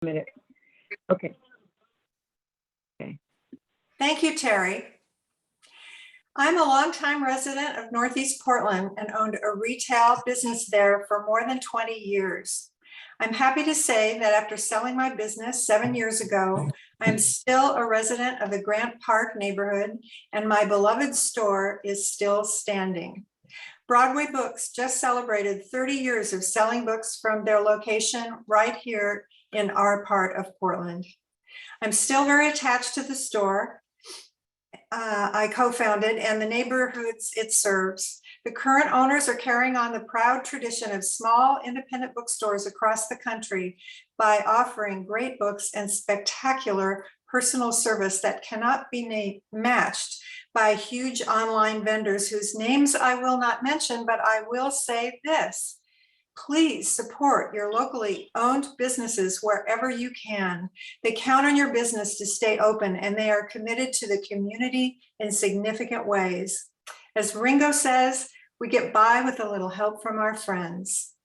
minute. Okay. Thank you, Terry. I'm a longtime resident of Northeast Portland and owned a retail business there for more than 20 years. I'm happy to say that after selling my business 7 years ago, I'm still a resident of the Grant Park neighborhood, and my beloved store is still standing. Broadway Books just celebrated 30 years of selling books from their location right here in our part of Portland. I'm still very attached to the store I co-founded and the neighborhoods it serves. The current owners are carrying on the proud tradition of small independent bookstores across the country by offering great books and spectacular personal service that cannot be matched by huge online vendors whose names I will not mention, but I will say this. Please support your locally owned businesses wherever you can. They count on your business to stay open, and they are committed to the community in significant ways. As Ringo says, we get by with a little help from our friends.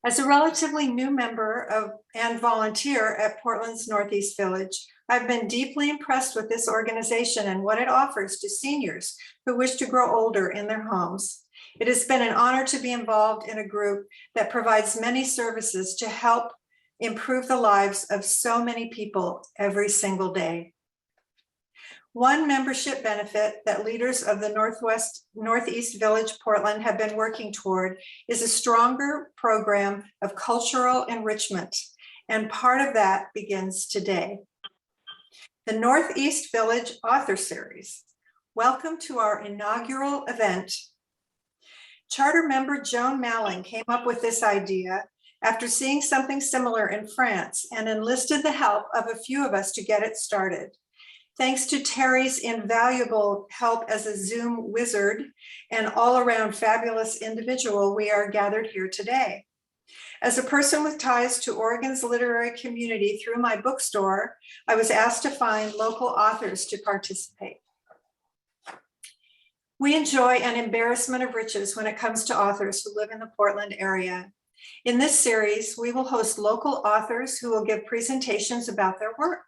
As a relatively new member and volunteer at Portland's Northeast Village, I've been deeply impressed with this organization and what it offers to seniors who wish to grow older in their homes. It has been an honor to be involved in a group that provides many services to help improve the lives of so many people every single day. One membership benefit that leaders of the Northeast Village Portland have been working toward is a stronger program of cultural enrichment, and part of that begins today. The Northeast Village Author Series. Welcome to our inaugural event. Charter member Joan Malling came up with this idea after seeing something similar in France and enlisted the help of a few of us to get it started. Thanks to Terry's invaluable help as a Zoom wizard and all-around fabulous individual, we are gathered here today. As a person with ties to Oregon's literary community through my bookstore, I was asked to find local authors to participate. We enjoy an embarrassment of riches when it comes to authors who live in the Portland area. In this series, we will host local authors who will give presentations about their work.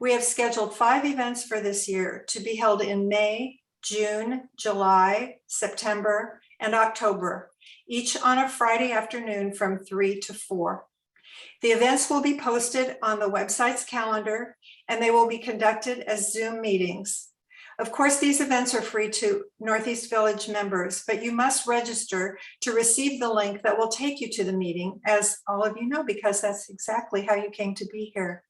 We have scheduled 5 events for this year to be held in May, June, July, September, and October, each on a Friday afternoon from 3 to 4. The events will be posted on the website's calendar, and they will be conducted as Zoom meetings. Of course, these events are free to Northeast Village members, but you must register to receive the link that will take you to the meeting, as all of you know, because that's exactly how you came to be here.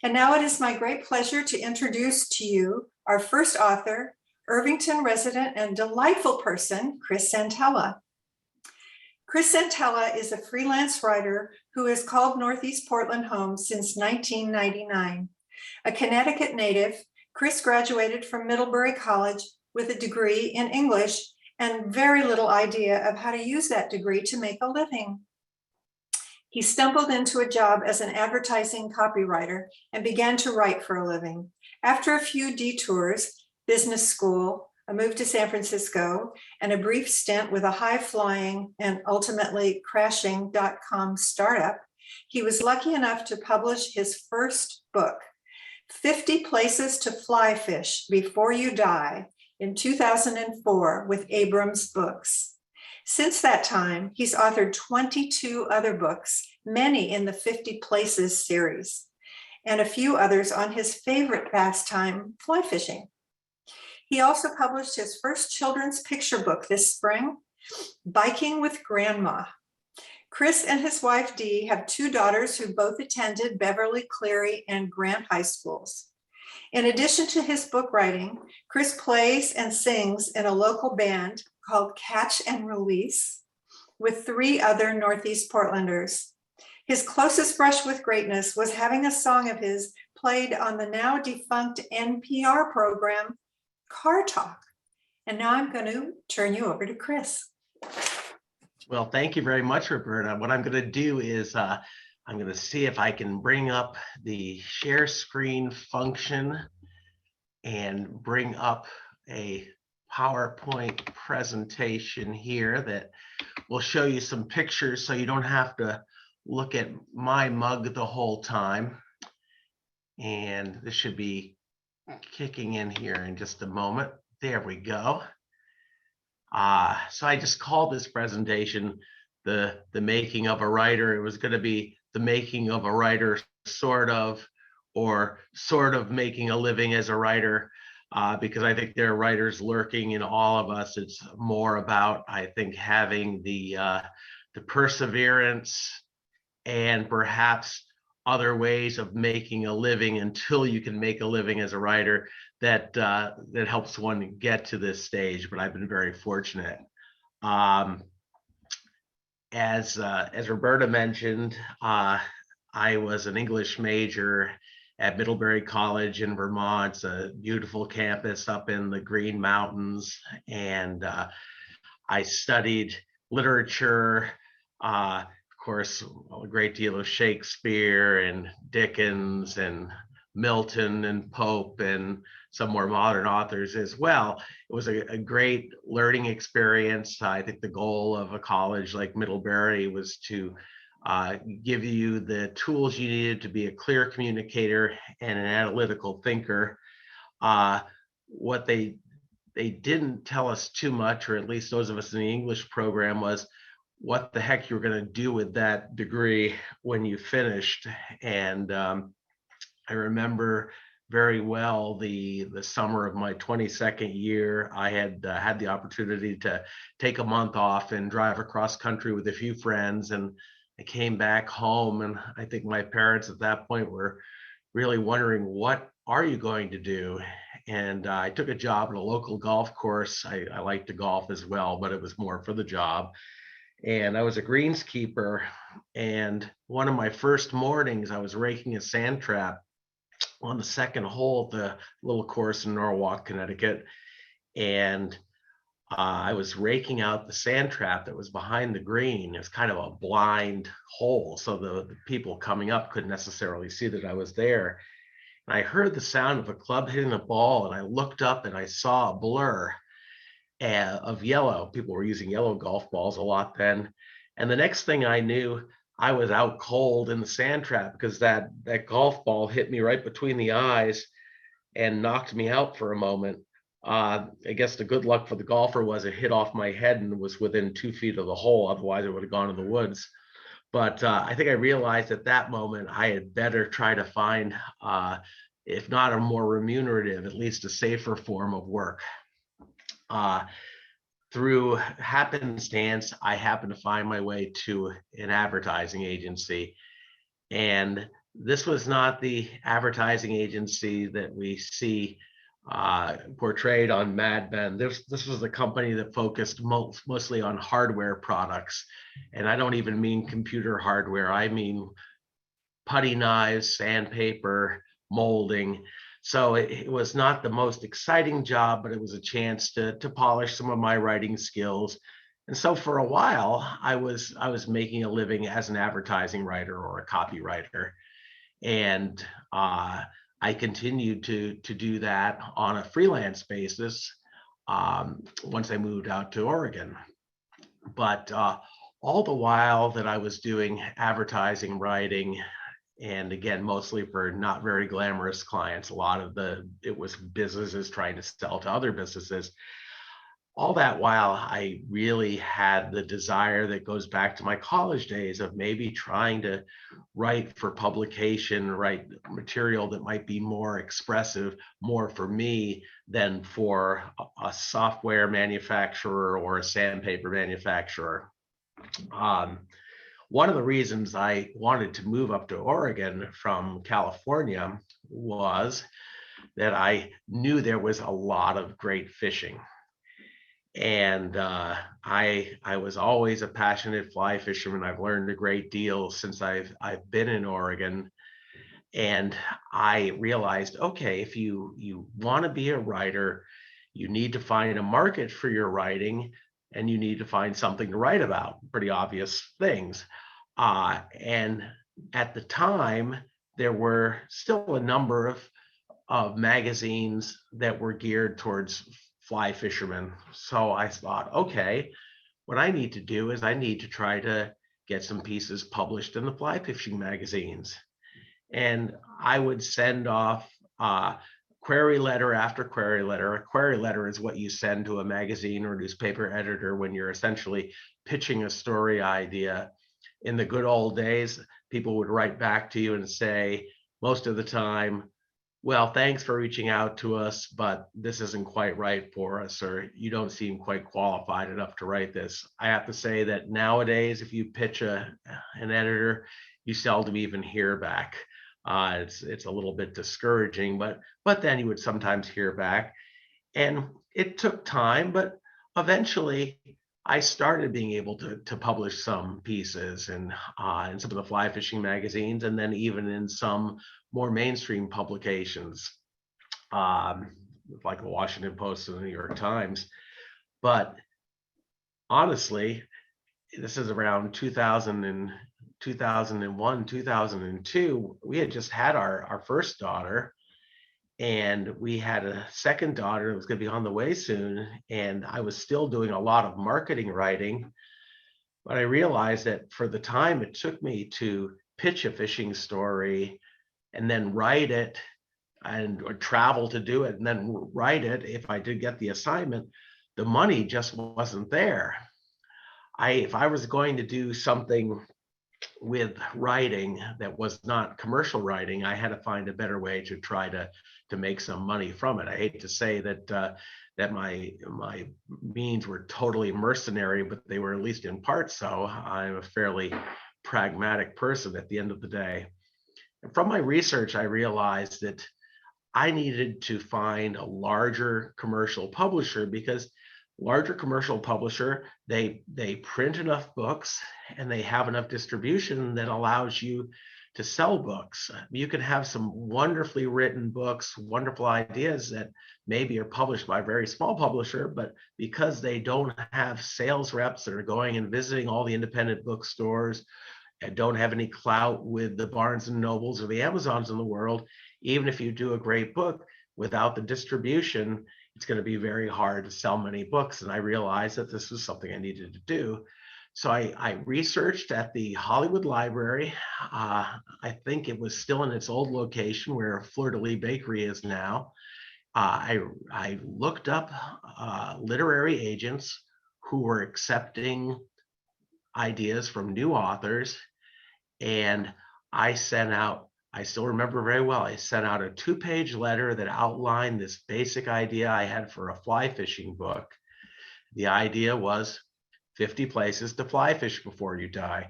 And now it is my great pleasure to introduce to you our first author, Irvington resident and delightful person, Chris Santella. Chris Santella is a freelance writer who has called Northeast Portland home since 1999. A Connecticut native, Chris graduated from Middlebury College with a degree in English and very little idea of how to use that degree to make a living. He stumbled into a job as an advertising copywriter and began to write for a living. After a few detours, business school, a move to San Francisco, and a brief stint with a high-flying and ultimately crashing .com startup, he was lucky enough to publish his first book, 50 Places to Fly Fish Before You Die, in 2004 with Abrams Books. Since that time, he's authored 22 other books, many in the 50 Places series, and a few others on his favorite pastime, fly fishing. He also published his first children's picture book this spring, Biking with Grandma. Chris and his wife Dee have 2 daughters who both attended Beverly Cleary and Grant High Schools. In addition to his book writing, Chris plays and sings in a local band called Catch and Release with 3 other Northeast Portlanders. His closest brush with greatness was having a song of his played on the now defunct NPR program, Car Talk. And now I'm going to turn you over to Chris. Well, thank you very much, Roberta. What I'm going to do is I'm going to see if I can bring up the share screen function and bring up a PowerPoint presentation here that will show you some pictures so you don't have to look at my mug the whole time. And this should be kicking in here in just a moment. There we go. So I just called this presentation the making of a writer. It was going to be the making of a writer, sort of, or sort of making a living as a writer, because I think there are writers lurking in all of us. It's more about, I think, having the perseverance and perhaps other ways of making a living until you can make a living as a writer that helps one get to this stage. But I've been very fortunate. As Roberta mentioned, I was an English major at Middlebury College in Vermont. It's a beautiful campus up in the Green Mountains, and I studied literature, of course, a great deal of Shakespeare and Dickens and Milton and Pope and some more modern authors as well. It was a great learning experience. I think the goal of a college like Middlebury was to give you the tools you needed to be a clear communicator and an analytical thinker. What they didn't tell us too much, or at least those of us in the English program, was what the heck you were going to do with that degree when you finished. And I remember very well the summer of my 22nd year. I had had the opportunity to take a month off and drive across country with a few friends, and I came back home, and I think my parents at that point were really wondering, what are you going to do? And I took a job at a local golf course. I like to golf as well, but it was more for the job. And I was a greenskeeper. And one of my first mornings, I was raking a sand trap on the second hole of the little course in Norwalk, Connecticut. And I was raking out the sand trap that was behind the green. It was kind of a blind hole, so the people coming up couldn't necessarily see that I was there. And I heard the sound of a club hitting the ball, and I looked up and I saw a blur of yellow. People were using yellow golf balls a lot then. And the next thing I knew, I was out cold in the sand trap, because that golf ball hit me right between the eyes and knocked me out for a moment. I guess the good luck for the golfer was it hit off my head and was within 2 feet of the hole. Otherwise, it would have gone in the woods. But I think I realized at that moment I had better try to find, if not a more remunerative, at least a safer form of work. Through happenstance, I happened to find my way to an advertising agency. And this was not the advertising agency that we see portrayed on Mad Men. This was a company that focused mostly on hardware products. And I don't even mean computer hardware. I mean putty knives, sandpaper, molding. So it was not the most exciting job, but it was a chance to polish some of my writing skills. And so for a while, I was making a living as an advertising writer or a copywriter. And I continued to do that on a freelance basis once I moved out to Oregon. But all the while that I was doing advertising writing, and again, mostly for not very glamorous clients, a lot of it was businesses trying to sell to other businesses. All that while, I really had the desire that goes back to my college days of maybe trying to write for publication, write material that might be more expressive, more for me than for a software manufacturer or a sandpaper manufacturer. One of the reasons I wanted to move up to Oregon from California was that I knew there was a lot of great fishing. And I was always a passionate fly fisherman. I've learned a great deal since I've been in Oregon. And I realized, okay, if you want to be a writer, you need to find a market for your writing, and you need to find something to write about. Pretty obvious things. And at the time, there were still a number of magazines that were geared towards fly fishermen. So I thought, okay, what I need to do is I need to try to get some pieces published in the fly fishing magazines. And I would send off query letter after query letter. A query letter is what you send to a magazine or newspaper editor when you're essentially pitching a story idea. In the good old days, people would write back to you and say, most of the time, well, thanks for reaching out to us, but this isn't quite right for us, or you don't seem quite qualified enough to write this. I have to say that nowadays, if you pitch an editor, you seldom even hear back. It's a little bit discouraging, but then you would sometimes hear back. And it took time, but eventually I started being able to publish some pieces in some of the fly fishing magazines, and then even in some more mainstream publications, like the Washington Post and the New York Times. But honestly, this is around 2001, 2002. We had just had our first daughter, and we had a second daughter that was going to be on the way soon. And I was still doing a lot of marketing writing, but I realized that for the time it took me to pitch a fishing story and then write it or travel to do it and then write it, if I did get the assignment, the money just wasn't there. If I was going to do something with writing that was not commercial writing, I had to find a better way to try to make some money from it. I hate to say that that my means were totally mercenary, but they were at least in part so. I'm a fairly pragmatic person at the end of the day. And from my research, I realized that I needed to find a larger commercial publisher, because larger commercial publisher, they print enough books and they have enough distribution that allows you to sell books. You can have some wonderfully written books, wonderful ideas that maybe are published by a very small publisher, but because they don't have sales reps that are going and visiting all the independent bookstores and don't have any clout with the Barnes and Nobles or the Amazons in the world, even if you do a great book, without the distribution, it's going to be very hard to sell many books. And I realized that this was something I needed to do. So I researched at the Hollywood Library. I think it was still in its old location where Fleur de Lis Bakery is now. I looked up literary agents who were accepting ideas from new authors, and I sent out, I still remember very well, I sent out a 2-page letter that outlined this basic idea I had for a fly fishing book. The idea was 50 places to fly fish before you die.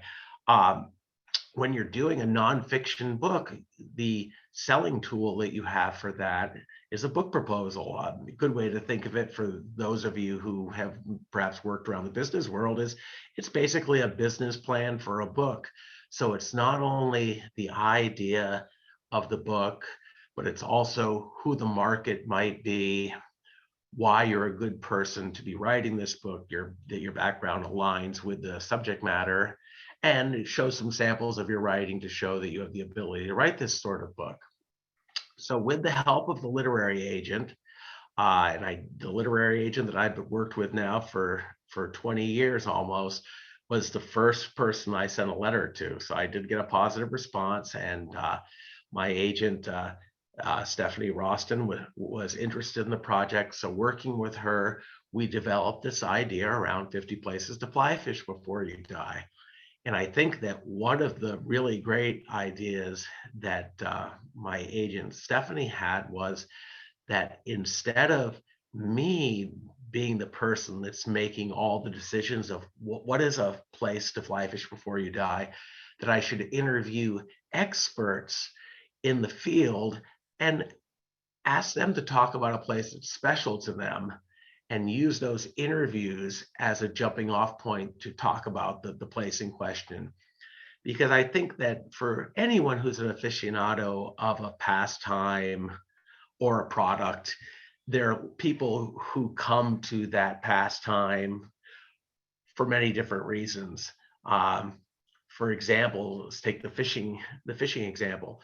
When you're doing a nonfiction book, the selling tool that you have for that is a book proposal. A good way to think of it for those of you who have perhaps worked around the business world is it's basically a business plan for a book. So it's not only the idea of the book, but it's also who the market might be, why you're a good person to be writing this book, that your background aligns with the subject matter, and it shows some samples of your writing to show that you have the ability to write this sort of book. So with the help of the literary agent, the literary agent that I've worked with now for 20 years almost, was the first person I sent a letter to. So I did get a positive response, and my agent, Stephanie Roston, was interested in the project. So working with her, we developed this idea around 50 places to fly fish before you die. And I think that one of the really great ideas that my agent Stephanie had was that instead of me being the person that's making all the decisions of what is a place to fly fish before you die, that I should interview experts in the field and ask them to talk about a place that's special to them, and use those interviews as a jumping off point to talk about the place in question. Because I think that for anyone who's an aficionado of a pastime or a product, there are people who come to that pastime for many different reasons. For example, let's take the fishing example.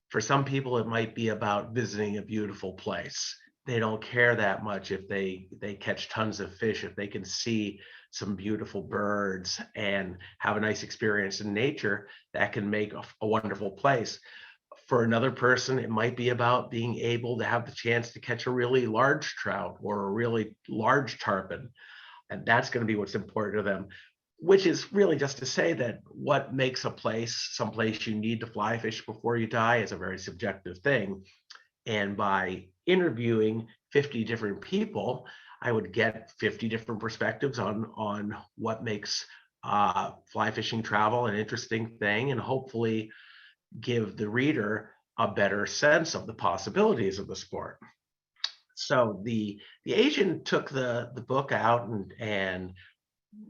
For some people, it might be about visiting a beautiful place. They don't care that much if they catch tons of fish, if they can see some beautiful birds and have a nice experience in nature, that can make a wonderful place. For another person, it might be about being able to have the chance to catch a really large trout or a really large tarpon. And that's going to be what's important to them, which is really just to say that what makes a place someplace you need to fly fish before you die is a very subjective thing. And by interviewing 50 different people, I would get 50 different perspectives on what makes fly fishing travel an interesting thing, and hopefully give the reader a better sense of the possibilities of the sport. So the agent took the book out and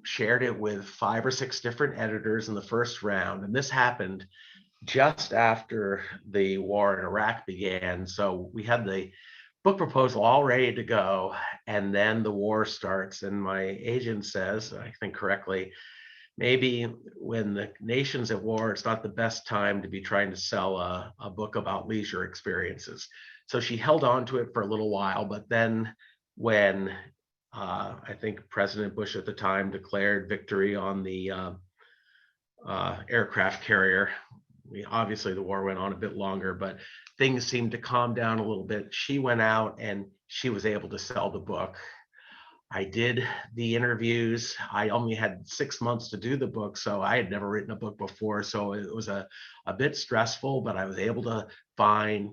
shared it with 5 or 6 different editors in the first round, and this happened just after the war in Iraq began. So we had the book proposal all ready to go, and then the war starts, and my agent says, I think correctly, maybe when the nation's at war, it's not the best time to be trying to sell a book about leisure experiences. So she held on to it for a little while, but then when I think President Bush at the time declared victory on the aircraft carrier, obviously the war went on a bit longer, but things seemed to calm down a little bit. She went out and she was able to sell the book. I did the interviews. I only had 6 months to do the book, so I had never written a book before. So it was a bit stressful, but I was able to find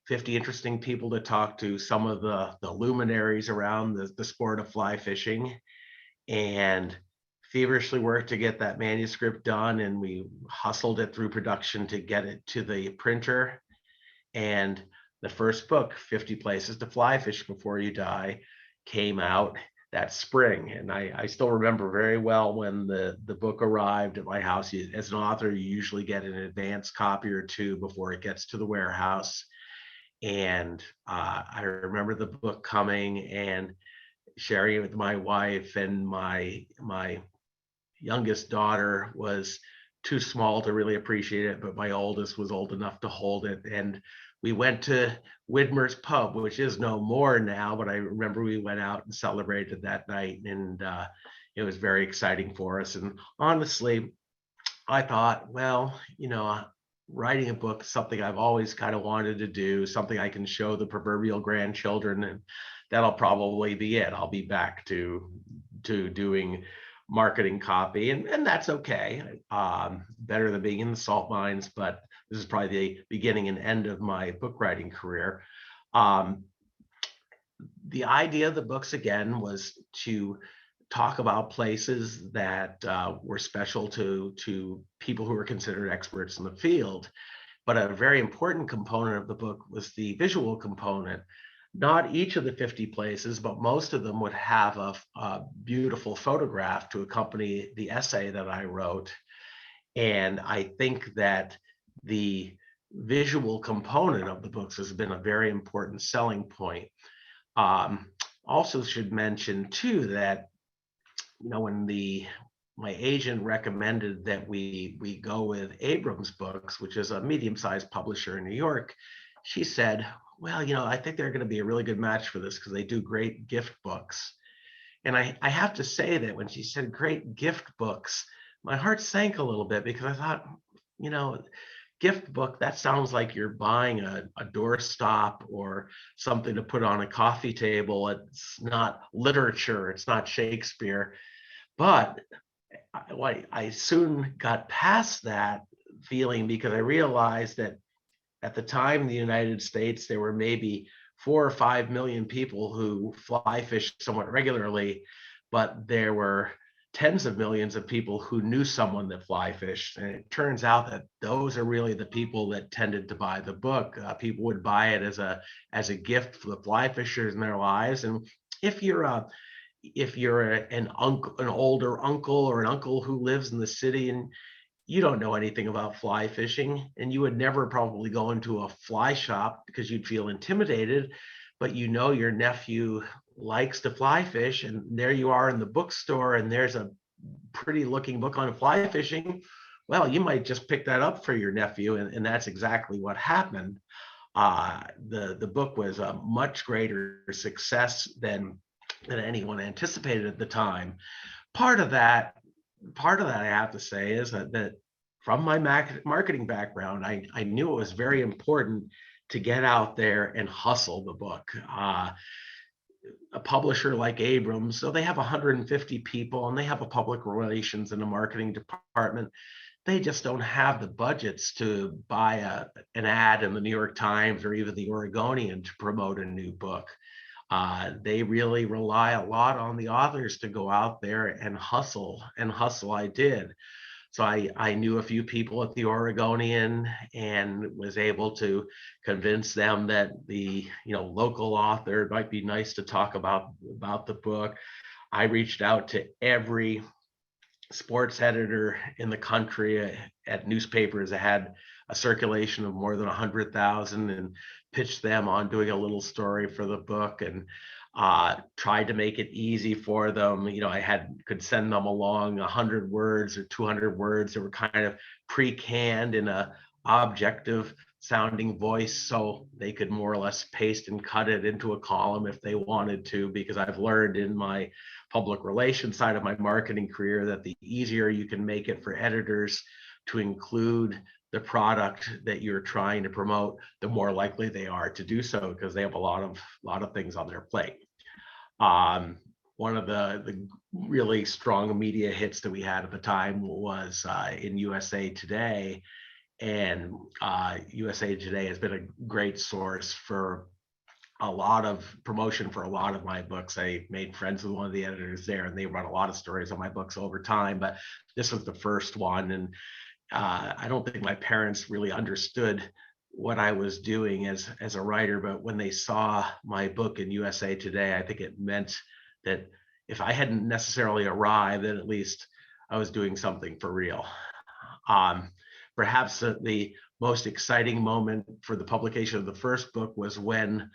50 interesting people to talk to, some of the luminaries around the sport of fly fishing, and feverishly worked to get that manuscript done. And we hustled it through production to get it to the printer. And the first book, 50 Places to Fly Fish Before You Die, came out that spring. And I still remember very well when the book arrived at my house. As an author, you usually get an advance copy or two before it gets to the warehouse. And I remember the book coming and sharing it with my wife, and my youngest daughter was too small to really appreciate it, but my oldest was old enough to hold it. And we went to Widmer's Pub, which is no more now, but I remember we went out and celebrated that night, and it was very exciting for us. And honestly, I thought, well, writing a book is something I've always kind of wanted to do, something I can show the proverbial grandchildren, and that'll probably be it. I'll be back to doing marketing copy, and that's okay. Better than being in the salt mines, but this is probably the beginning and end of my book writing career. The idea of the books, again, was to talk about places that were special to people who were considered experts in the field. But a very important component of the book was the visual component. Not each of the 50 places, but most of them would have a beautiful photograph to accompany the essay that I wrote. And I think that the visual component of the books has been a very important selling point. Also should mention too that, when my agent recommended that we go with Abrams Books, which is a medium-sized publisher in New York, she said, well, I think they're going to be a really good match for this because they do great gift books. And I have to say that when she said great gift books, my heart sank a little bit, because I thought, gift book, that sounds like you're buying a doorstop or something to put on a coffee table. It's not literature, it's not Shakespeare. But I soon got past that feeling, because I realized that at the time in the United States, there were maybe 4 or 5 million people who fly fish somewhat regularly, but there were tens of millions of people who knew someone that fly fished. And it turns out that those are really the people that tended to buy the book. People would buy it as a gift for the fly fishers in their lives. And if you're an older uncle or an uncle who lives in the city and you don't know anything about fly fishing, and you would never probably go into a fly shop because you'd feel intimidated, but your nephew likes to fly fish, and there you are in the bookstore and there's a pretty looking book on fly fishing, well, you might just pick that up for your nephew, and that's exactly what happened. The book was a much greater success than anyone anticipated at the time. part of that, I have to say is that from my marketing background, I knew it was very important to get out there and hustle the book. A publisher like Abrams, so they have 150 people and they have a public relations and a marketing department. They just don't have the budgets to buy an ad in the New York Times or even the Oregonian to promote a new book. They really rely a lot on the authors to go out there and hustle I did. So I knew a few people at the Oregonian and was able to convince them that the local author might be nice to talk about the book. I reached out to every sports editor in the country at newspapers that had a circulation of more than 100,000 and pitched them on doing a little story for the book, and tried to make it easy for them. I could send them along 100 words or 200 words that were kind of pre-canned in a objective sounding voice, so they could more or less paste and cut it into a column if they wanted to, because I've learned in my public relations side of my marketing career that the easier you can make it for editors to include the product that you're trying to promote, the more likely they are to do so, because they have a lot of things on their plate. One of the really strong media hits that we had at the time was in USA Today, and USA Today has been a great source for a lot of promotion for a lot of my books. I made friends with one of the editors there, and they run a lot of stories on my books over time, but this was the first one. And I don't think my parents really understood what I was doing as a writer, but when they saw my book in USA Today, I think it meant that if I hadn't necessarily arrived, then at least I was doing something for real. Perhaps the most exciting moment for the publication of the first book was when,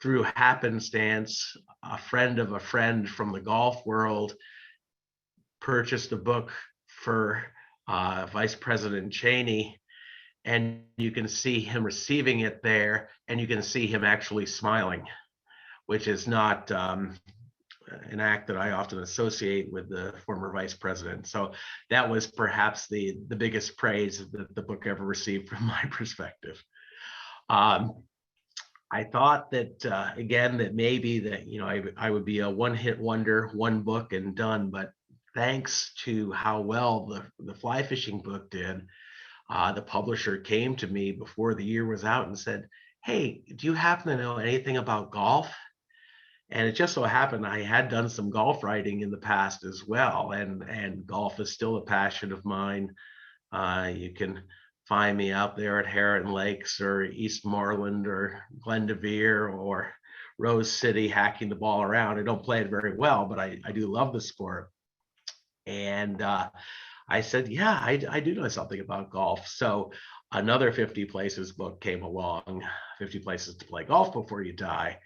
through happenstance, a friend of a friend from the golf world purchased a book for Vice President Cheney, and you can see him receiving it there, and you can see him actually smiling, which is not an act that I often associate with the former vice president. So that was perhaps the biggest praise that the book ever received from my perspective. I thought that again, that maybe that I would be a one-hit wonder, one book and done, but thanks to how well the fly fishing book did, the publisher came to me before the year was out and said, "Hey, do you happen to know anything about golf?" And it just so happened I had done some golf writing in the past as well, and golf is still a passion of mine. You can find me out there at Heron Lakes or East Moreland or Glendevere or Rose City hacking the ball around. I don't play it very well, but I do love the sport. And I said, yeah, I do know something about golf. So another 50 Places book came along, 50 Places to Play Golf Before You Die.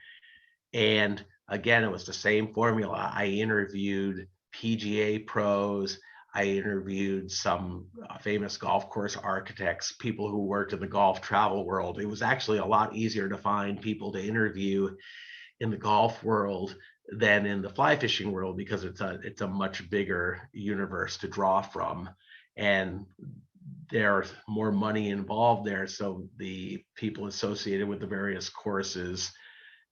And again, it was the same formula. I interviewed PGA pros. I interviewed some famous golf course architects, people who worked in the golf travel world. It was actually a lot easier to find people to interview in the golf world than in the fly fishing world, because it's a much bigger universe to draw from, and there's more money involved there. So the people associated with the various courses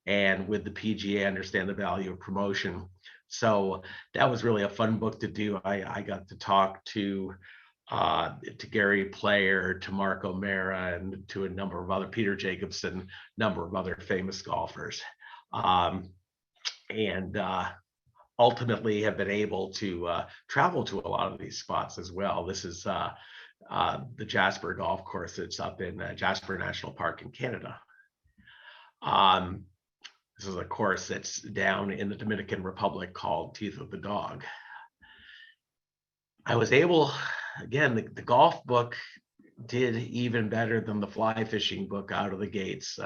and with the PGA understand the value of promotion. So that was really a fun book to do. I got to talk to Gary Player, to Mark O'Mara, and to a number of other, Peter Jacobson, number of other famous golfers. And ultimately have been able to travel to a lot of these spots as well. This is the Jasper Golf Course. It's up in Jasper National Park in Canada. This is a course that's down in the Dominican Republic called Teeth of the Dog. I was able, again, the golf book did even better than the fly fishing book out of the gates.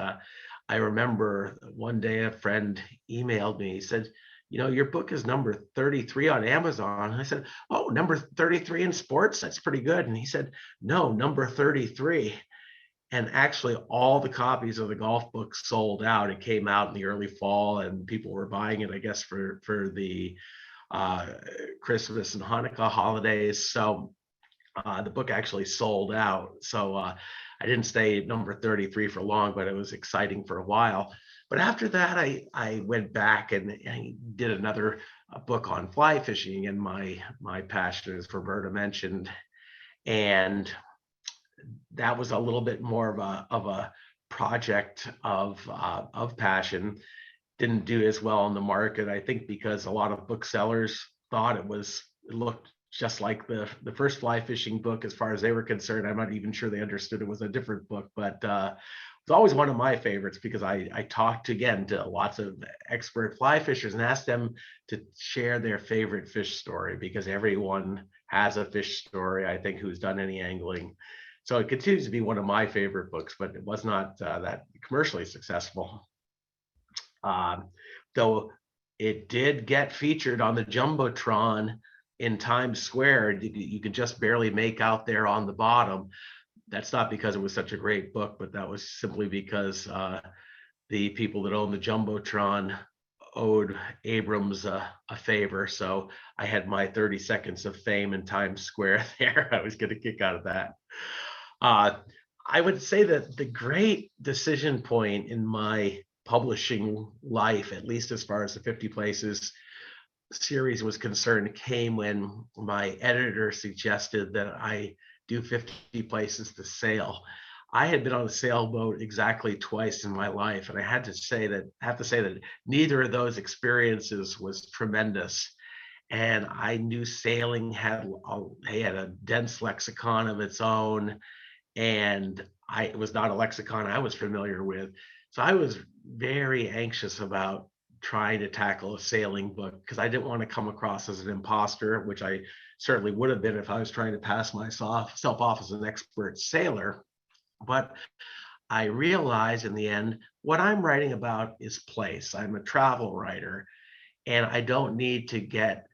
I remember one day a friend emailed me. He said, your book is number 33 on Amazon. I said, oh, number 33 in sports? That's pretty good. And he said, no, number 33. And actually all the copies of the golf book sold out. It came out in the early fall and people were buying it, I guess, for the Christmas and Hanukkah holidays. So the book actually sold out. So I didn't stay at number 33 for long, but it was exciting for a while. But after that, I went back and I did another book on fly fishing, and my passion, as Roberta mentioned, and that was a little bit more of a project of passion. Didn't do as well on the market, I think, because a lot of booksellers thought it looked just like the first fly fishing book as far as they were concerned. I'm not even sure they understood it was a different book, but it's always one of my favorites because I talked again to lots of expert fly fishers and asked them to share their favorite fish story, because everyone has a fish story, I think, who's done any angling. So it continues to be one of my favorite books, but it was not that commercially successful. Though it did get featured on the Jumbotron in Times Square. You could just barely make out there on the bottom. That's not because it was such a great book, but that was simply because the people that owned the Jumbotron owed Abrams a favor. So I had my 30 seconds of fame in Times Square there. I was getting a kick out of that. I would say that the great decision point in my publishing life, at least as far as the 50 Places series was concerned, came when my editor suggested that I do 50 Places to sail. I had been on a sailboat exactly twice in my life, and I have to say that neither of those experiences was tremendous. And I knew sailing had a dense lexicon of its own, and it was not a lexicon I was familiar with. So I was very anxious about trying to tackle a sailing book because I didn't want to come across as an imposter, which I certainly would have been if I was trying to pass myself off as an expert sailor. But I realized in the end, what I'm writing about is place. I'm a travel writer, and I don't need to get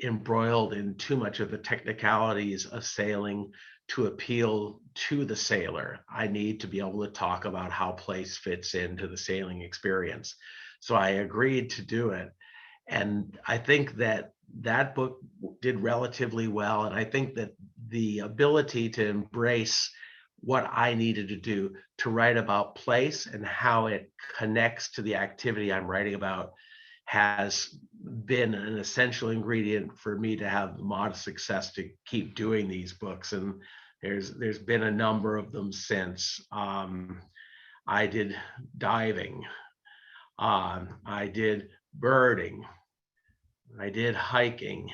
embroiled in too much of the technicalities of sailing to appeal to the sailor. I need to be able to talk about how place fits into the sailing experience. So I agreed to do it. And I think that book did relatively well. And I think that the ability to embrace what I needed to do to write about place and how it connects to the activity I'm writing about has been an essential ingredient for me to have modest success to keep doing these books. And there's been a number of them since. I did diving. I did birding. I did hiking.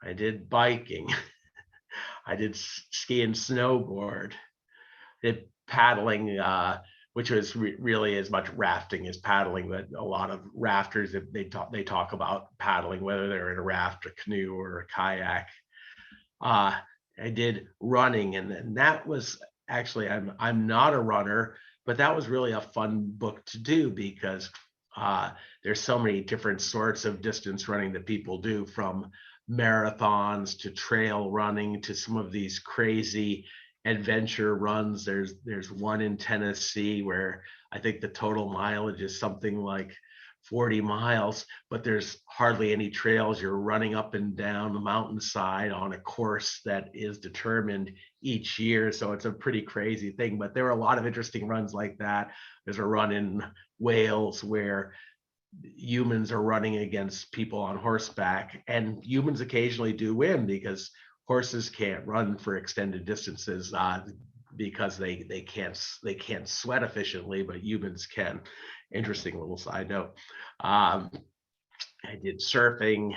I did biking. I did ski and snowboard. I did paddling, which was really as much rafting as paddling. But a lot of rafters, they talk about paddling, whether they're in a raft, a canoe, or a kayak. I did running, and that was actually, I'm not a runner, but that was really a fun book to do because there's so many different sorts of distance running that people do, from marathons to trail running to some of these crazy adventure runs. There's one in Tennessee where I think the total mileage is something like 40 miles, but there's hardly any trails. You're running up and down the mountainside on a course that is determined each year. So it's a pretty crazy thing, but there are a lot of interesting runs like that. There's a run in Wales where humans are running against people on horseback, and humans occasionally do win because horses can't run for extended distances because they can't sweat efficiently, but humans can. Interesting little side note. I did surfing.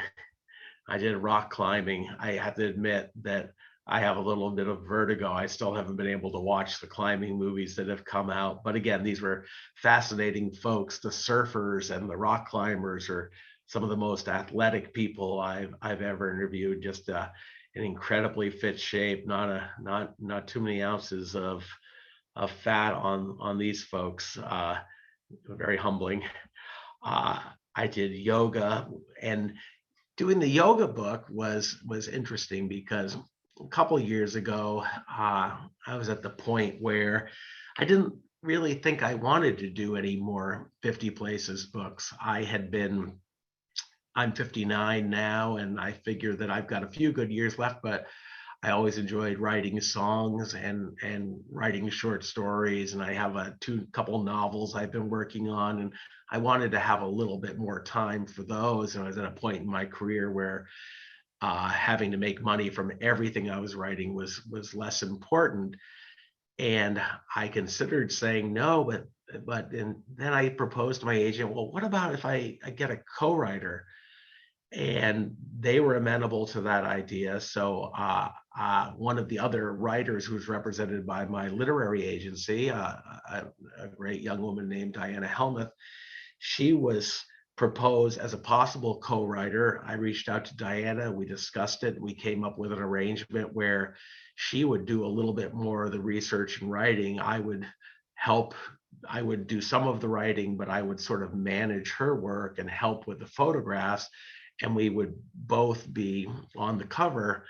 I did rock climbing. I have to admit that I have a little bit of vertigo. I still haven't been able to watch the climbing movies that have come out. But again, these were fascinating folks. The surfers and the rock climbers are some of the most athletic people I've ever interviewed. Just in incredibly fit shape. Not too many ounces of fat on these folks. Very humbling. I did yoga, and doing the yoga book was interesting because a couple of years ago, I was at the point where I didn't really think I wanted to do any more 50 Places books. I had been I'm 59 now, and I figure that I've got a few good years left, but I always enjoyed writing songs and writing short stories. And I have a couple novels I've been working on, and I wanted to have a little bit more time for those. And I was at a point in my career where having to make money from everything I was writing was less important. And I considered saying no, and then I proposed to my agent, well, what about if I get a co-writer? And they were amenable to that idea. So one of the other writers who was represented by my literary agency, a great young woman named Diana Helmuth, she was proposed as a possible co-writer. I reached out to Diana, we discussed it, we came up with an arrangement where she would do a little bit more of the research and writing. I would help, I would do some of the writing, but I would sort of manage her work and help with the photographs, and we would both be on the cover.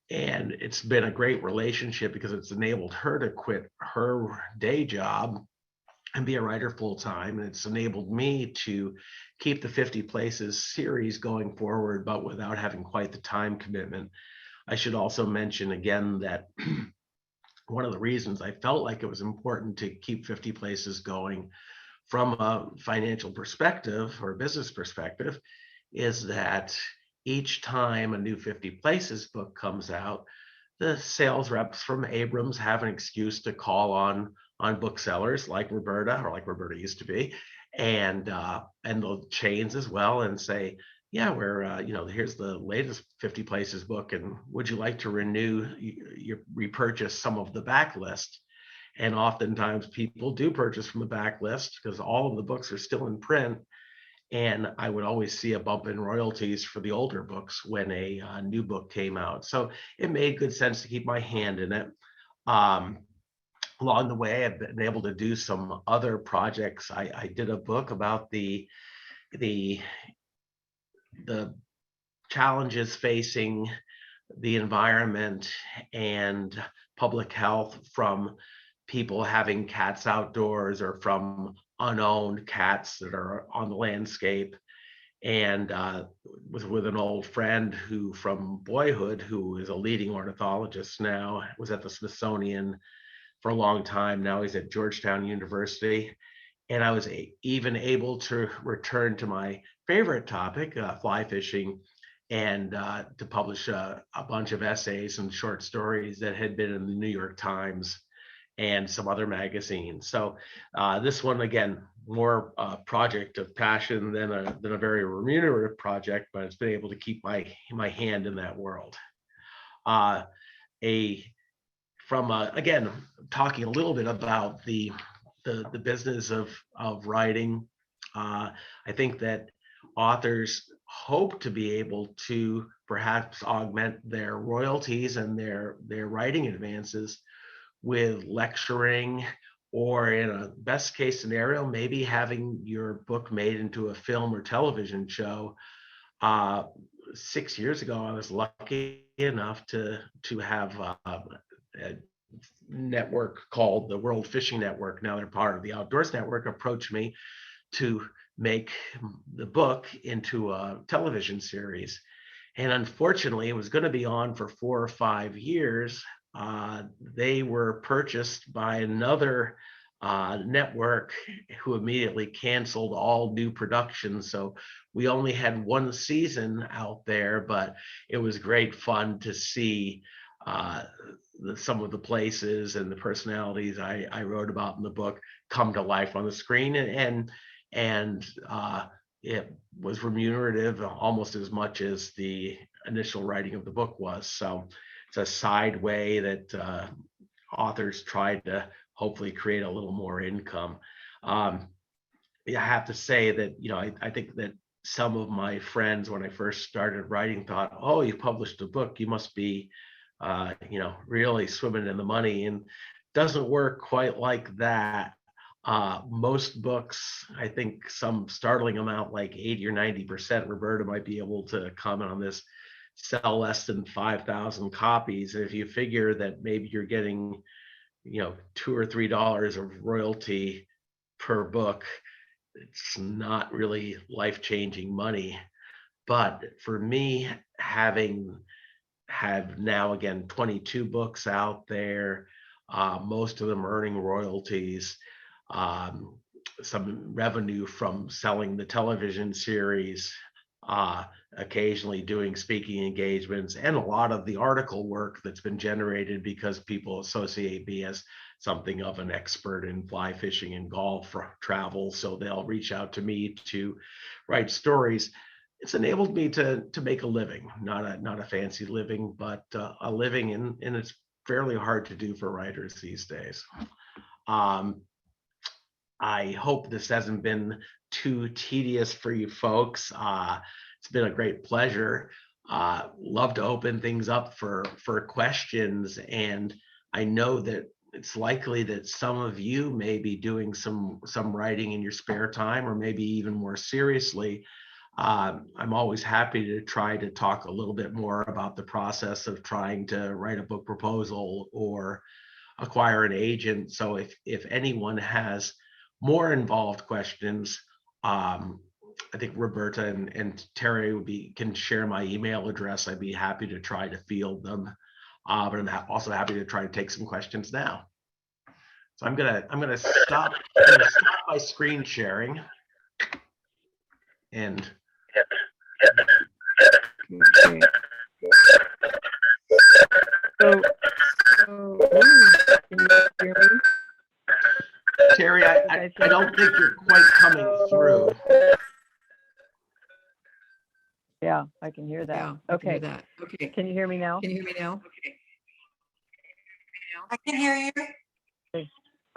And it's been a great relationship because it's enabled her to quit her day job and be a writer full time. And it's enabled me to keep the 50 Places series going forward, but without having quite the time commitment. I should also mention again that one of the reasons I felt like it was important to keep 50 Places going from a financial perspective or a business perspective is that each time a new 50 Places book comes out, the sales reps from Abrams have an excuse to call on booksellers like Roberta, or like Roberta used to be, and the chains as well, and say, yeah, we're here's the latest 50 Places book, and would you like to renew your repurchase some of the backlist? And oftentimes people do purchase from the backlist because all of the books are still in print. And I would always see a bump in royalties for the older books when a new book came out. So it made good sense to keep my hand in it. Along the way, I've been able to do some other projects. I did a book about the challenges facing the environment and public health from people having cats outdoors or from unowned cats that are on the landscape. And was with an old friend who from boyhood, who is a leading ornithologist now, was at the Smithsonian for a long time. Now he's at Georgetown University. And I was even able to return to my favorite topic, fly fishing, and to publish a bunch of essays and short stories that had been in the New York Times and some other magazines. So this one, again, more project of passion than a very remunerative project, but it's been able to keep my hand in that world. Again, talking a little bit about the business of writing, I think that authors hope to be able to perhaps augment their royalties and their writing advances with lecturing, or in a best case scenario, maybe having your book made into a film or television show. 6 years ago, I was lucky enough to have a network called the World Fishing Network. Now they're part of the Outdoors Network, approached me to make the book into a television series. And unfortunately, it was going to be on for 4 or 5 years. They were purchased by another network who immediately canceled all new productions. So we only had 1 season out there, but it was great fun to see some of the places and the personalities I wrote about in the book come to life on the screen, and it was remunerative almost as much as the initial writing of the book was. So it's a side way that authors try to hopefully create a little more income. I have to say that, I think that some of my friends, when I first started writing, thought, oh, you published a book, you must be, really swimming in the money, and doesn't work quite like that. Most books, I think some startling amount, like 80 or 90%, Roberta might be able to comment on this, sell less than 5,000 copies. If you figure that maybe you're getting, $2 or $3 of royalty per book, it's not really life-changing money. But for me, having had now again 22 books out there, most of them earning royalties, um, some revenue from selling the television series, uh, occasionally doing speaking engagements, and a lot of the article work that's been generated because people associate me as something of an expert in fly fishing and golf travel. So they'll reach out to me to write stories. It's enabled me to make a living, not a fancy living, but a living, and it's fairly hard to do for writers these days. I hope this hasn't been too tedious for you folks. It's been a great pleasure. Love to open things up for questions, and I know that it's likely that some of you may be doing some writing in your spare time, or maybe even more seriously. I'm always happy to try to talk a little bit more about the process of trying to write a book proposal or acquire an agent. So if anyone has more involved questions, I think Roberta and Terry can share my email address. I'd be happy to try to field them, but I'm also happy to try to take some questions now. So I'm gonna stop my screen sharing, and Okay. So, can you hear me? Terry, I don't think you're quite coming through. Yeah, I can hear that. Yeah, Okay. Okay. Can you hear me now? Can you hear me now? I can hear you.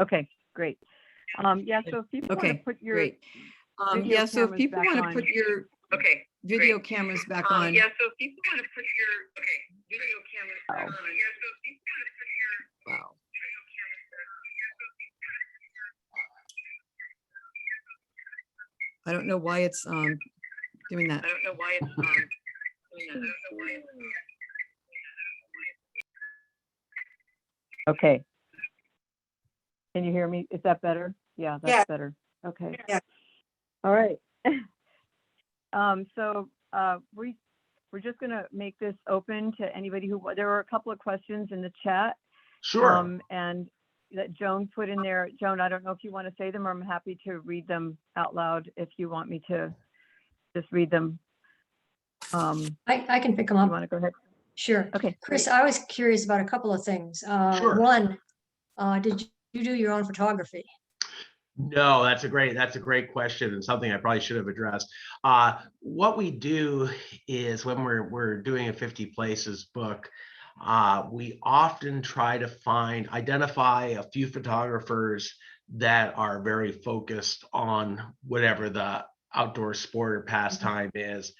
Okay, great. Yeah, so if people want to Okay, put your great. video Yeah, so if cameras people back want to on. put your video cameras back on. Yeah, so if people want to put your video cameras back on. Wow. I don't know why it's doing that. I don't know why it's doing that. Okay. Can you hear me? Is that better? Yeah, that's Yeah. better. Okay. Yeah. All right. So we're just gonna make this open to anybody who, there are a couple of questions in the chat. Sure. And that Joan put in there. Joan, I don't know if you want to say them, or I'm happy to read them out loud if you want me to just read them. I can pick them You up. want to go ahead? Sure. Okay. Chris, Great. I was curious about a couple of things. Sure. One, did you do your own photography? No, that's a great question, and something I probably should have addressed. What we do is when we're doing a 50 places book, we often try to identify a few photographers that are very focused on whatever the outdoor sport or pastime is.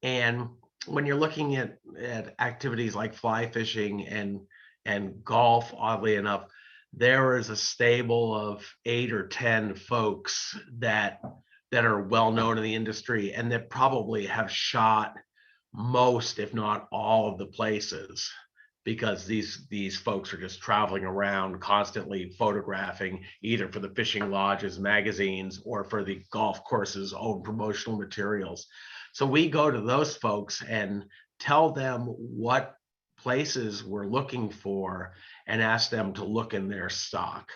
And when you're looking at activities like fly fishing and golf, oddly enough, there is a stable of 8 or 10 folks that are well known in the industry and that probably have shot most, if not all, of the places, because these folks are just traveling around constantly photographing, either for the fishing lodges magazines or for the golf courses' own promotional materials. So we go to those folks and tell them what places we're looking for and ask them to look in their stock.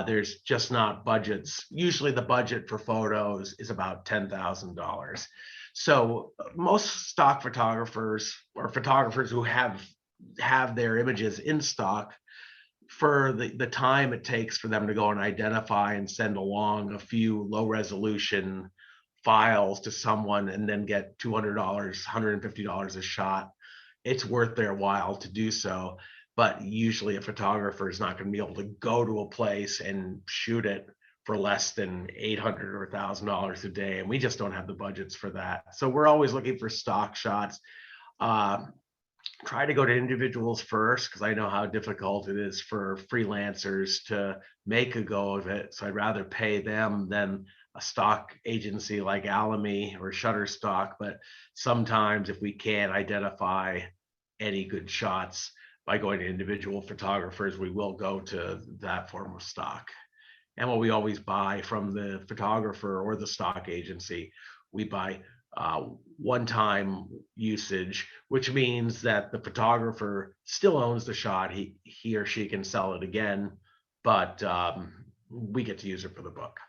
There's just not budgets. Usually the budget for photos is about $10,000. So most stock photographers, or photographers who have their images in stock, for the time it takes for them to go and identify and send along a few low resolution files to someone and then get $200, $150 a shot, it's worth their while to do so. But usually a photographer is not going to be able to go to a place and shoot it for less than $800 or $1,000 a day, and we just don't have the budgets for that. So we're always looking for stock shots. Try to go to individuals first, because I know how difficult it is for freelancers to make a go of it. So I'd rather pay them than a stock agency like Alamy or Shutterstock. But sometimes if we can't identify any good shots by going to individual photographers, we will go to that form of stock. And what we always buy from the photographer or the stock agency, we buy one-time usage, which means that the photographer still owns the shot. He or she can sell it again, but we get to use it for the book.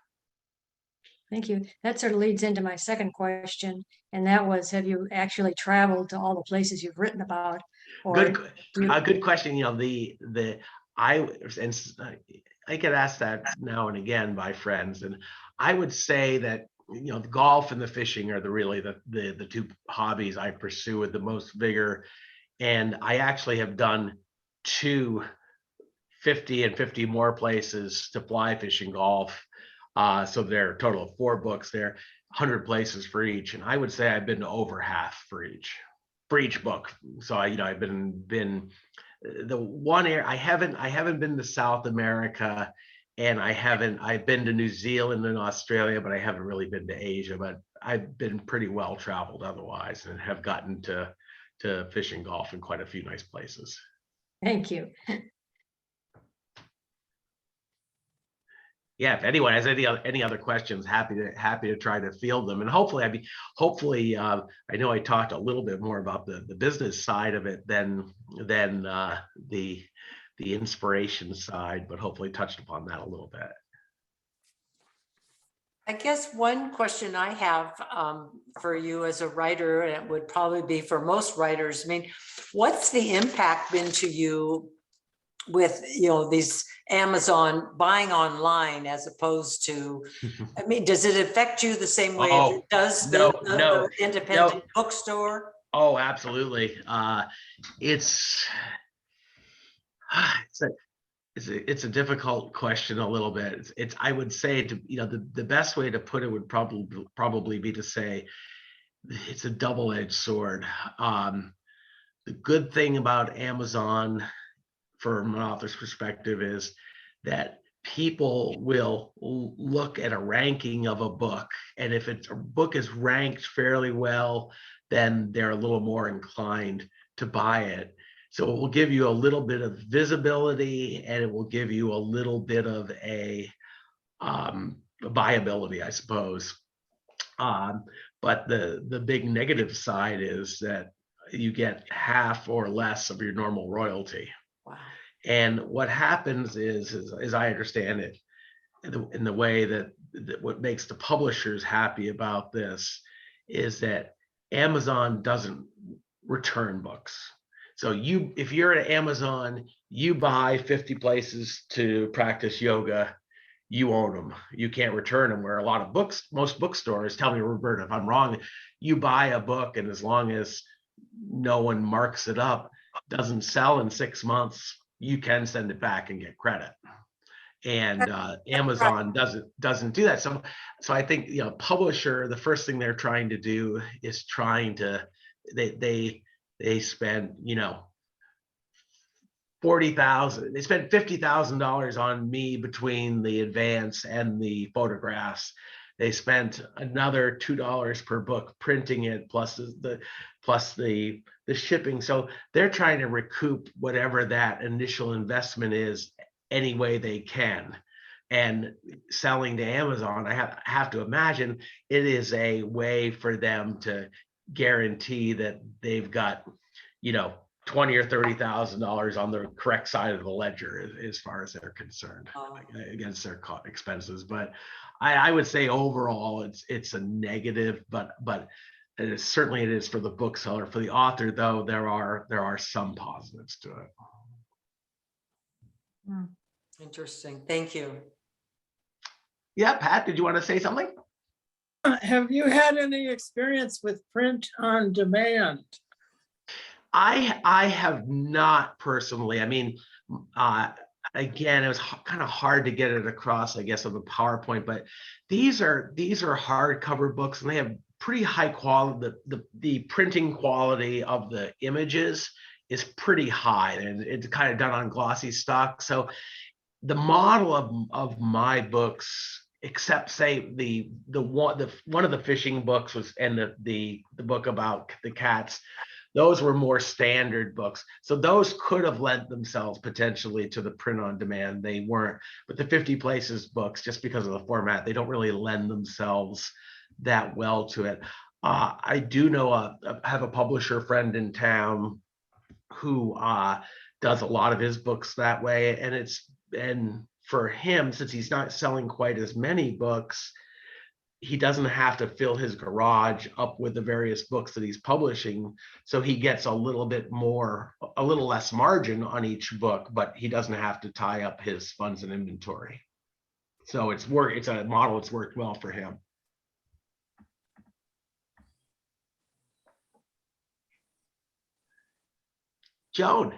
Thank you. That sort of leads into my second question, and that was, have you actually traveled to all the places you've written about? Or Good, do you- good question. You know, I get asked that now and again by friends, and I would say that, you know, the golf and the fishing are really the two hobbies I pursue with the most vigor. And I actually have done 2 50 and 50 more places to fly fishing golf. So there are a total of 4 books there, 100 places for each. And I would say I've been to over half for each book. So I've been the one area I haven't been to South America, and I've been to New Zealand and Australia, but I haven't really been to Asia. But I've been pretty well traveled otherwise, and have gotten to fish and golf in quite a few nice places. Thank you. Yeah, if anyone has any other questions, happy to try to field them. And hopefully I know I talked a little bit more about the business side of it than the inspiration side, but hopefully touched upon that a little bit. I guess one question I have for you as a writer, and it would probably be for most writers, I mean, what's the impact been to you with, you know, these Amazon buying online as opposed to, I mean, does it affect you the same way Oh, it does no, the independent bookstore? Oh, absolutely. It's a difficult question a little bit. I would say, the best way to put it would probably be to say it's a double-edged sword. The good thing about Amazon, from an author's perspective, is that people will look at a ranking of a book, and if a book is ranked fairly well, then they're a little more inclined to buy it. So it will give you a little bit of visibility, and it will give you a little bit of a viability, I suppose. But the big negative side is that you get half or less of your normal royalty. Wow. And what happens is, as I understand it, in the way that what makes the publishers happy about this is that Amazon doesn't return books. So if you're at Amazon, you buy 50 places to practice yoga, you own them. You can't return them. Where a lot of most bookstores, tell me, Roberta, if I'm wrong, you buy a book, and as long as no one marks it up, doesn't sell in 6 months, you can send it back and get credit. And Amazon doesn't do that. So I think, publisher, the first thing they're trying to do is they spend, $40,000. They spent $50,000 on me between the advance and the photographs. They spent another $2 per book printing it, plus the shipping. So they're trying to recoup whatever that initial investment is any way they can. And selling to Amazon, I have to imagine it is a way for them to guarantee that they've got, $20,000 or $30,000 on the correct side of the ledger as far as they're concerned against their expenses. But I would say overall it's a negative, but certainly it is for the bookseller. For the author, though, there are some positives to it. Interesting. Thank you. Yeah, Pat, did you want to say something? Have you had any experience with print on demand? I have not personally. I mean, again, it was kind of hard to get it across, I guess, on the PowerPoint, but these are hardcover books, and they have pretty high quality. The printing quality of the images is pretty high, and it's kind of done on glossy stock. So the model of my books, except say the one of the fishing books was, and the book about the cats, those were more standard books. So those could have lent themselves potentially to the print on demand. They weren't. But the 50 Places books, just because of the format, they don't really lend themselves that well to it. I do know have a publisher friend in town who does a lot of his books that way, and for him, since he's not selling quite as many books, he doesn't have to fill his garage up with the various books that he's publishing. So he gets a little less margin on each book, but he doesn't have to tie up his funds and inventory. So it's a model that's worked well for him. Joan.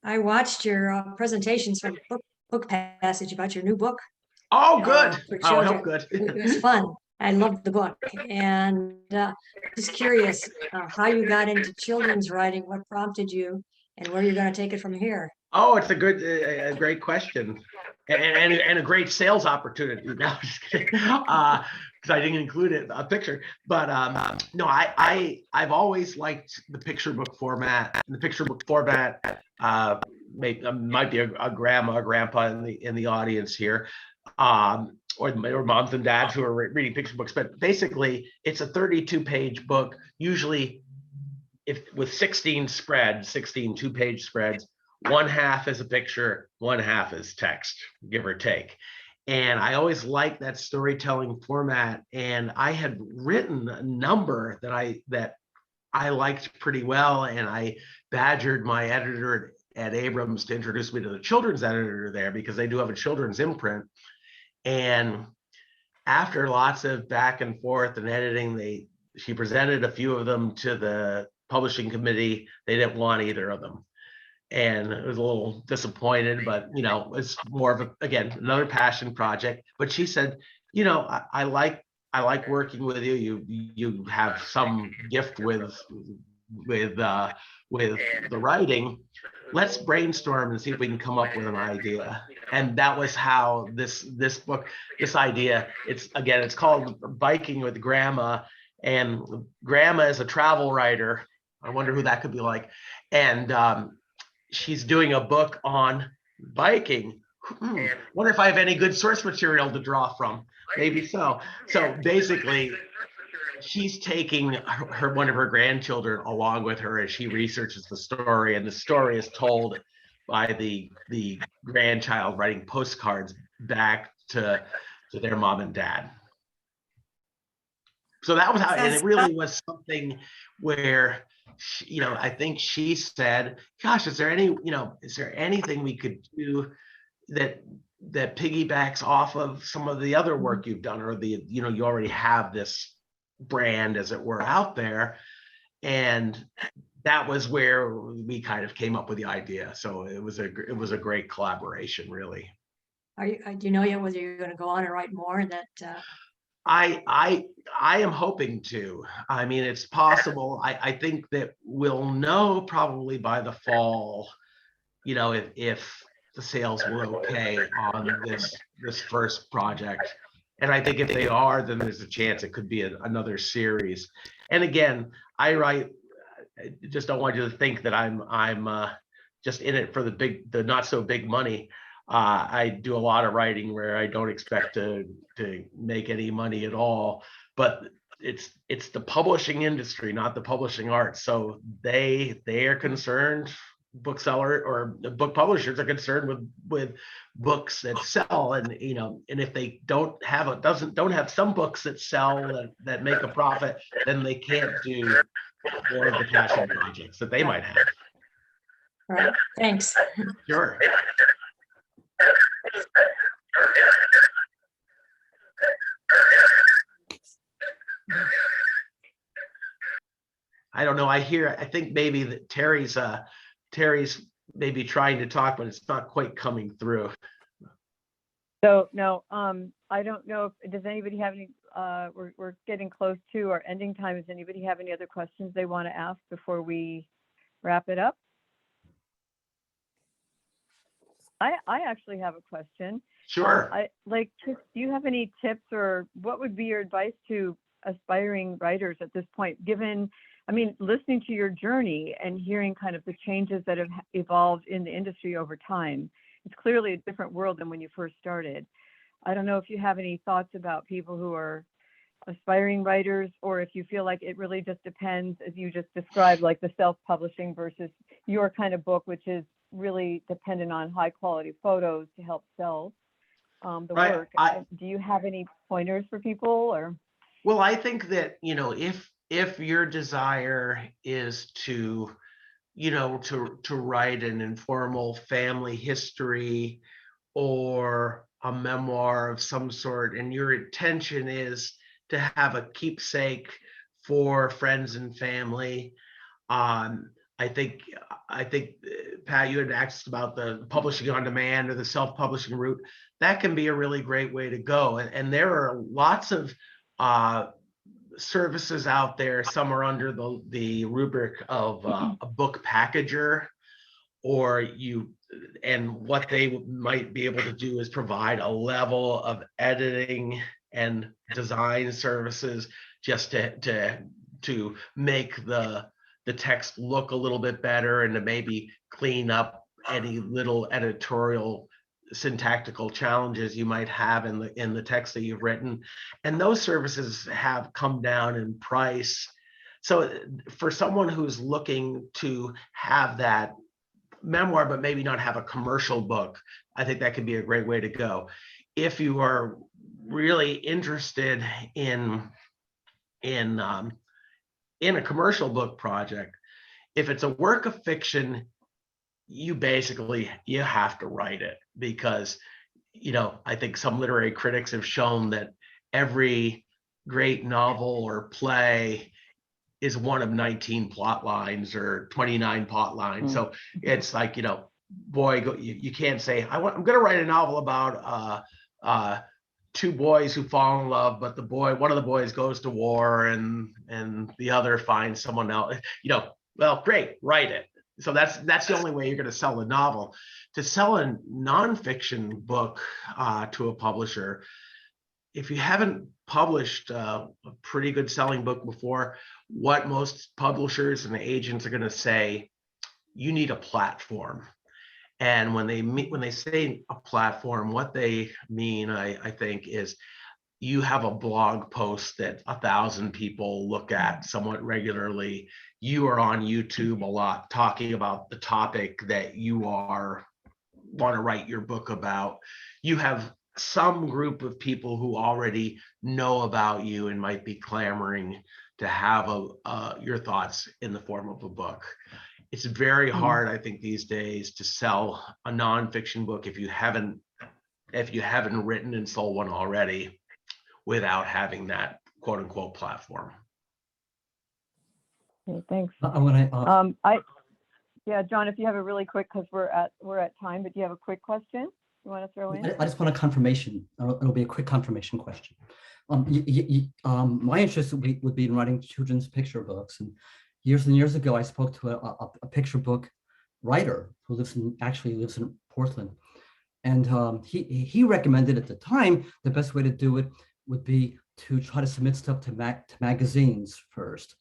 I watched your presentations from Book Passage about your new book. Oh, good. For Oh, I children. hope good. It was fun. I loved the book, and just curious how you got into children's writing, what prompted you, and where you're going to take it from here. Oh, it's a great question, and a great sales opportunity. No, just kidding. Because I didn't include it a picture, but no, I've always liked the picture book format. And the picture book format might be a grandma or grandpa in the audience here, or moms and dads who are reading picture books. But basically, it's a 32-page book, usually with 16 2-page spreads. One half is a picture, one half is text, give or take. And I always liked that storytelling format. And I had written a number that I liked pretty well. And I badgered my editor at Abrams to introduce me to the children's editor there, because they do have a children's imprint. And after lots of back and forth and editing, she presented a few of them to the publishing committee. They didn't want either of them. And I was a little disappointed, but it's more of again, another passion project. But she said, I like working with you. You have some gift with the writing. Let's brainstorm and see if we can come up with an idea. And that was how this book, this idea, it's called Biking with Grandma. And Grandma is a travel writer. I wonder who that could be like. And she's doing a book on biking. Wonder if I have any good source material to draw from. Maybe so. So basically, she's taking one of her grandchildren along with her as she researches the story, and the story is told by the grandchild writing postcards back to their mom and dad. So that was how, and it really was something where, I think she said, gosh, is there anything we could do that piggybacks off of some of the other work you've done, or you already have this brand, as it were, out there. And that was where we kind of came up with the idea. So it was a great collaboration, really. Do you know yet whether you're going to go on and write more? That I am hoping to. I mean, it's possible. I think that we'll know probably by the fall, if the sales were okay on this first project. And I think if they are, then there's a chance it could be another series. And again, I just don't want you to think that I'm just in it for the not so big money. I do a lot of writing where I don't expect to make any money at all, but it's the publishing industry, not the publishing arts. So they are concerned, bookseller or the book publishers are concerned with books that sell, and and if they don't have some books that sell that make a profit, then they can't do more of the passion projects that they might have. all right? Thanks. Sure. I don't know. I think maybe that Terry's maybe trying to talk, but it's not quite coming through. So no, I don't know. Does anybody have any? We're getting close to our ending time. Does anybody have any other questions they want to ask before we wrap it up? I actually have a question. Sure. Chris, do you have any tips, or what would be your advice to aspiring writers at this point, given, listening to your journey and hearing kind of the changes that have evolved in the industry over time? It's clearly a different world than when you first started. I don't know if you have any thoughts about people who are aspiring writers, or if you feel like it really just depends, as you just described, like the self-publishing versus your kind of book, which is really dependent on high quality photos to help sell the Right. work. Do you have any pointers for people, or? Well, I think that, if your desire is to, to write an informal family history or a memoir of some sort, and your intention is to have a keepsake for friends and family, I think, Pat, you had asked about the publishing on demand or the self-publishing route. That can be a really great way to go. And there are lots of services out there. Some are under the rubric of a book packager, and what they might be able to do is provide a level of editing and design services just to make the text look a little bit better, and to maybe clean up any little editorial syntactical challenges you might have in the text that you've written. And those services have come down in price. So for someone who's looking to have that memoir, but maybe not have a commercial book, I think that could be a great way to go. If you are really interested in a commercial book project, if it's a work of fiction, you have to write it, because I think some literary critics have shown that every great novel or play is one of 19 plot lines or 29 plot lines. So it's like, you can't say, I'm going to write a novel about two boys who fall in love, but one of the boys goes to war and the other finds someone else. Well, great, write it. So that's the only way you're going to sell a novel. To sell a nonfiction book to a publisher, if you haven't published a pretty good selling book before, what most publishers and agents are going to say, you need a platform. And when they say a platform, what they mean, I think, is you have a blog post that 1,000 people look at somewhat regularly. You are on YouTube a lot talking about the topic that you want to write your book about. You have some group of people who already know about you and might be clamoring to have your thoughts in the form of a book. It's very hard, I think, these days to sell a nonfiction book if you haven't written and sold one already, without having that quote unquote platform. Okay, thanks. I want to. Yeah, John, if you have a really quick, because we're at time, but do you have a quick question you want to throw in? I just want a confirmation. It'll be a quick confirmation question. My interest would be in writing children's picture books. And years ago, I spoke to a picture book writer who actually lives in Portland. And he recommended at the time, the best way to do it would be to try to submit stuff to magazines first,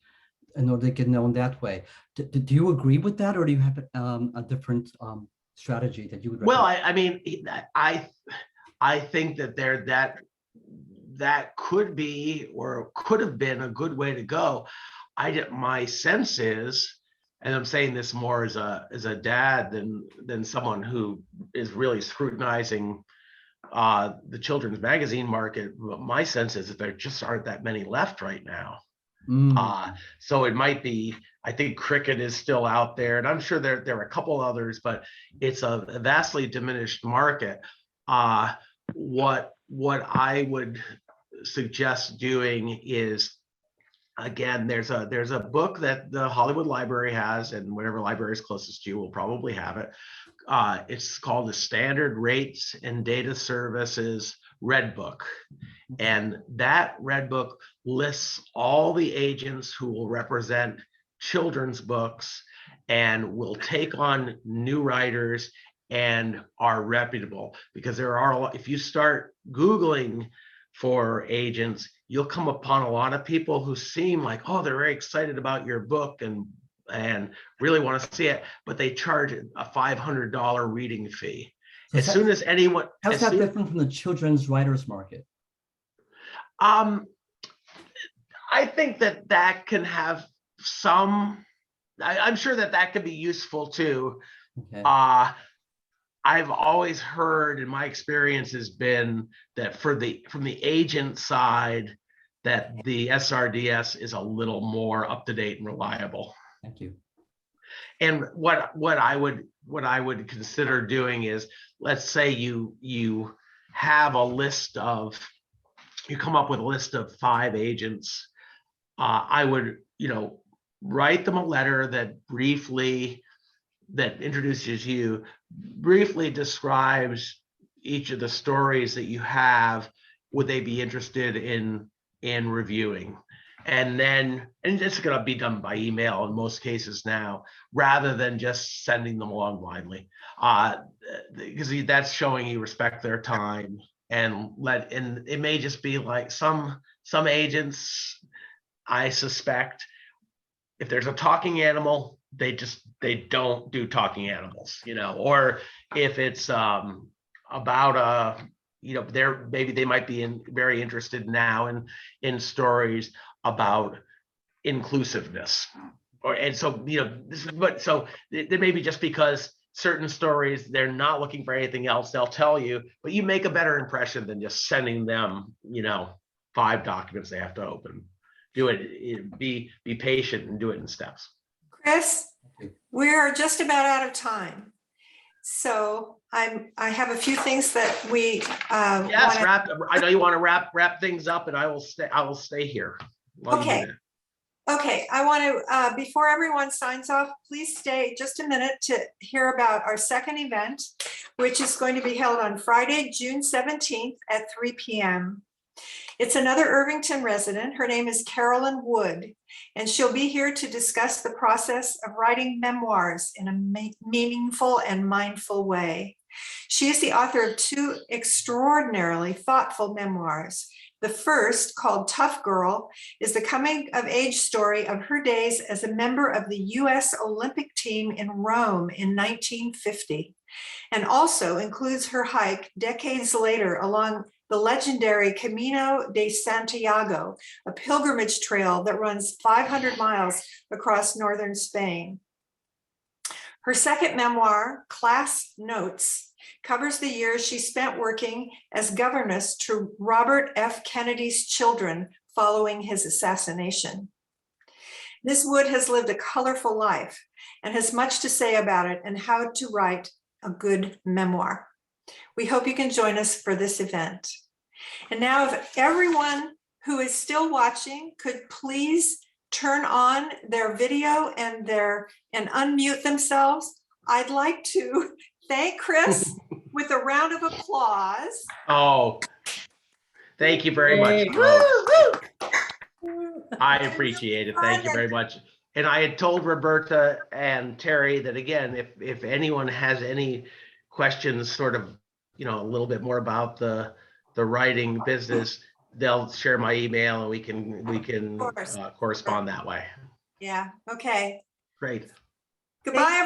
in order to get known that way. Do you agree with that, or do you have a different strategy that you would recommend? Well, I think that that could be, or could have been, a good way to go. My sense is, and I'm saying this more as a dad than someone who is really scrutinizing the children's magazine market. My sense is that there just aren't that many left right now. So it might be, I think Cricket is still out there, and I'm sure there are a couple others, but it's a vastly diminished market. What I would suggest doing is, again, there's a book that the Hollywood Library has, and whatever library is closest to you will probably have it. It's called the Standard Rates and Data Services Red Book. And that Red Book lists all the agents who will represent children's books and will take on new writers and are reputable. Because there are a lot, if you start Googling for agents, you'll come upon a lot of people who seem like, oh, they're very excited about your book and really want to see it, but they charge a $500 reading fee. So as soon as anyone, how's that different from the children's writers market? I think that that can have some, I'm sure that that could be useful too. Okay. I've always heard, and my experience has been that from the agent side, that the SRDS is a little more up to date and reliable. Thank you. And what I would consider doing is, let's say you have a list of, you come up with a list of 5 agents. I would, write them a letter that introduces you, briefly describes each of the stories that you have. Would they be interested in reviewing? And it's going to be done by email in most cases now, rather than just sending them along blindly, because that's showing you respect their time. And it may just be like some agents, I suspect, if there's a talking animal, they don't do talking animals, or if it's about maybe they might be very interested now in stories about inclusiveness, so there may be, just because certain stories, they're not looking for anything else, they'll tell you, but you make a better impression than just sending them 5 documents they have to open. Do it, be patient and do it in steps. Chris, we are just about out of time. So I have a few things that we yes, I know you want to wrap things up, and I will stay here. Okay. Okay, I want to, before everyone signs off, please stay just a minute to hear about our second event, which is going to be held on Friday, June 17th at 3 p.m. It's another Irvington resident. Her name is Carolyn Wood, and she'll be here to discuss the process of writing memoirs in a meaningful and mindful way. She is the author of 2 extraordinarily thoughtful memoirs. The first, called Tough Girl, is the coming of age story of her days as a member of the US Olympic team in Rome in 1950, and also includes her hike decades later along the legendary Camino de Santiago, a pilgrimage trail that runs 500 miles across northern Spain. Her second memoir, Class Notes, covers the years she spent working as governess to Robert F. Kennedy's children following his assassination. Ms. Wood has lived a colorful life and has much to say about it and how to write a good memoir. We hope you can join us for this event. And now, if everyone who is still watching could please turn on their video and unmute themselves, I'd like to thank Chris with a round of applause. Oh, thank you very much. Yay. I appreciate it. Thank you very much. And I had told Roberta and Terry that, again, if anyone has any questions, sort of, a little bit more about the writing business, they'll share my email and we can correspond that way. Yeah. Okay. Great. Goodbye.